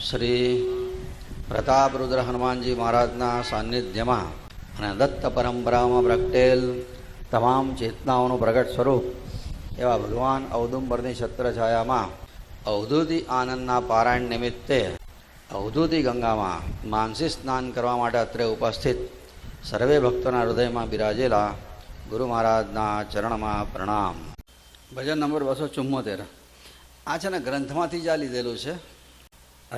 શ્રી પ્રતાપરુદ્ર હનુમાનજી મહારાજના સાનિધ્યમાં અને દત્ત પરંપરામાં પ્રગટેલ તમામ ચેતનાઓનું પ્રગટ સ્વરૂપ એવા ભગવાન ઔદુંબરની છત્રછાયામાં અવધૂતિ આનંદના પારાયણ નિમિત્તે અવધૂતિ ગંગામાં માનસી સ્નાન કરવા માટે અત્રે ઉપસ્થિત સર્વે ભક્તોના હૃદયમાં બિરાજેલા ગુરુ મહારાજના ચરણમાં પ્રણામ. ભજન નંબર 274. આ છે ને ગ્રંથમાંથી જ આ લીધેલું છે.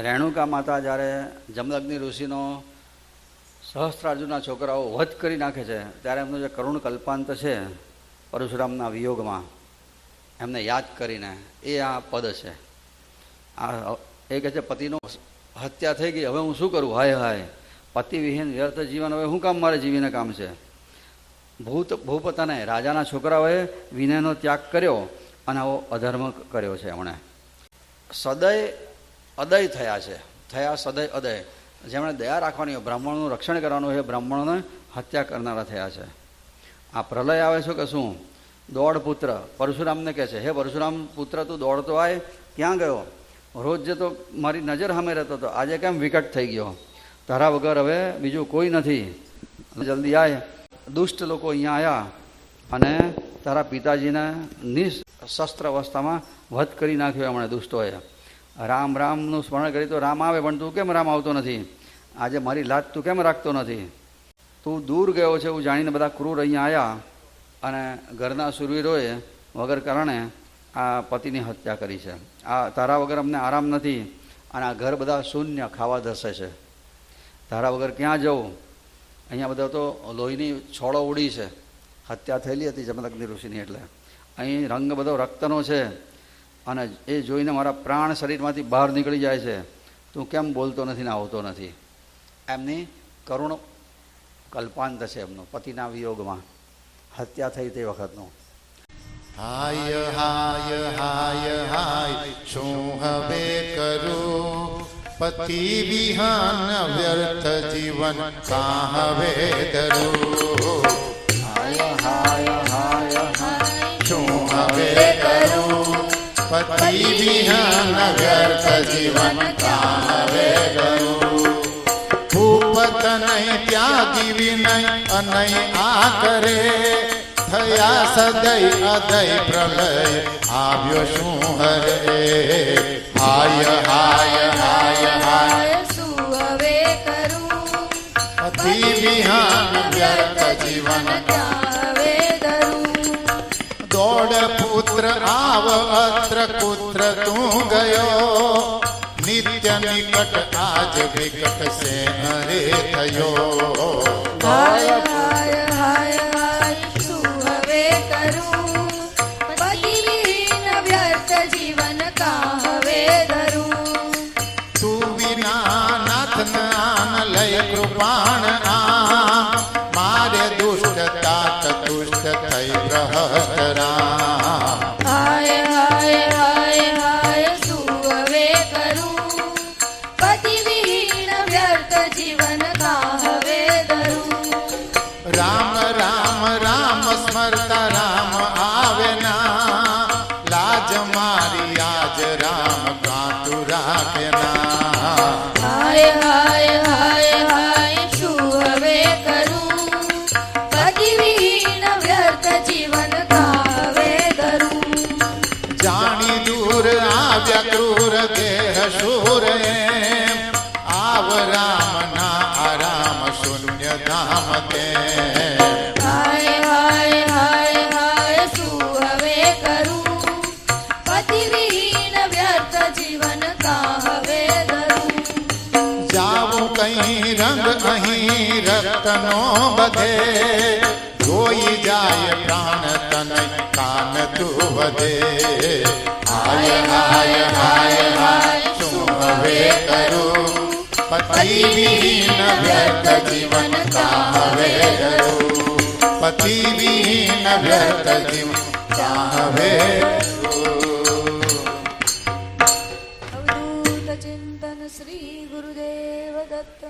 રેણુકા માતા જ્યારે જમદગ્નિ ઋષિનો સહસ્ત્રાર્જુનના છોકરાઓ વધ કરી નાખે છે ત્યારે એમનું જે કરુણ કલ્પાંત છે પરશુરામના વિયોગમાં એમને યાદ કરીને એ આ પદ છે. આ એ કહે છે પતિનો હત્યા થઈ ગઈ, હવે હું શું કરું, હાય હાય પતિ વિહીન વ્યર્થ જીવન, હવે શું કામ મારે જીવીને કામ છે. ભૂપતાને રાજાના છોકરાઓએ વિનયનો ત્યાગ કર્યો અને આવો અધર્મ કર્યો છે. એમણે સદય અદય થયા સદય અદય. જેમણે દયા રાખવાની હોય, બ્રાહ્મણનું રક્ષણ કરવાનું હોય, બ્રાહ્મણોને હત્યા કરનારા થયા છે. આ પ્રલય આવે છે કે શું, દોડ પુત્ર પરશુરામને કહે છે, હે પરશુરામ પુત્ર તું દોડતો આય, ક્યાં ગયો? રોજ જે તો મારી નજર સામે રહેતો હતો, આજે કેમ વિકટ થઈ ગયો? તારા વગર હવે બીજું કોઈ નથી, જલ્દી આય. દુષ્ટ લોકો અહીંયા આવ્યા અને તારા પિતાજીને નિશસ્ત્ર અવસ્થામાં વધ કરી નાખ્યો એમણે દુષ્ટોએ. રામ રામનું સ્મરણ કરી તો રામ આવે, પણ તું કેમ રામ આવતો નથી? આજે મારી લાત તું કેમ રાખતો નથી? તું દૂર ગયો છે એવું જાણીને બધા ક્રૂર અહીંયા આવ્યા અને ઘરના શૂરવીરોએ વગર કારણે આ પતિની હત્યા કરી છે. આ તારા વગર અમને આરામ નથી અને આ ઘર બધા શૂન્ય ખાવા ધસે છે. તારા વગર ક્યાં જવું? અહીંયા બધા તો લોહીની છોડો ઉડી છે, હત્યા થયેલી હતી જમદગ્નિ ઋષિની, એટલે અહીં રંગ બધો રક્તનો છે અને એ જોઈને મારા પ્રાણ શરીરમાંથી બહાર નીકળી જાય છે. તું કેમ બોલતો નથી ને આવતો નથી? એમની કરુણ કલ્પાંત છે એમનો પતિના વિયોગમાં હત્યા થઈ તે વખતનો. હાય હાય હાય હાય શું હવે કરું, પતિ વિહાન વ્યર્થ જીવન કા હવે ધરું. હાય હાય હાય હાય શું હવે કરું, પતિ વિહાન વ્યર્થ જીવન કા હવે ધરું. ભૂપત નહીં ત્યાગી વિનય અનય આ કરે, થયા સદય અદય પ્રલય આવ્યો શું હરે. હાય હાય હાય હાય શું હવે કરું, પતિ વિહાન વ્યર્થ જીવન હવે ધરું. દોડ પુત્ર આવ અત્ર પુત્ર તું ગયો, નિત્ય નિકટ આજ વિકટ સે હરે થયો. હાય હાય હાય હાય શું હવે કરું, પતિ વિહીન વ્યર્થ જીવન કા હવે ધરું. તું વિના નાથ નાન લય કૃપાણ આ, મારે દુષ્ટતા તુષ્ટ થઈ પ્રહત રામ. હાય હાય હાય હાય શું હવે કરું, પતિ વિહીન વ્યર્થ જીવન કા હવે ધરું. રામ રામ રામ સ્મરતા રામ આવે ના, લાજ મારી આજ રામ ગાતું રાખે ના. હાય હાય હાય હાય શું હવે કરું, પતિ વિહીન વ્યર્થ જીવન કા હવે ધરું. જાણી દૂર આવ્યા ક્રૂર દેહ શૂર એમ, આવ રામ ના આરામ શૂન્ય ધામ તે. હાય હાય હાય હાય શું હવે કરું, પતિ વિહીન વ્યર્થ જીવન કા હવે ધરું. જાવું કઈ રંગ અહીં રક્તનો બધે, જોઈ જાય પ્રાણ તનય કાન તું વધે. હાય હાય હાય હાય શું હવે કરું, પતિ વિહીન વ્યર્થ જીવન કા હવે ધરું. પતિ વિહીન વ્યર્થ જીવન કા હવે ધરું. અવધૂત ચિંતન શ્રી ગુરુદેવ દત્ત.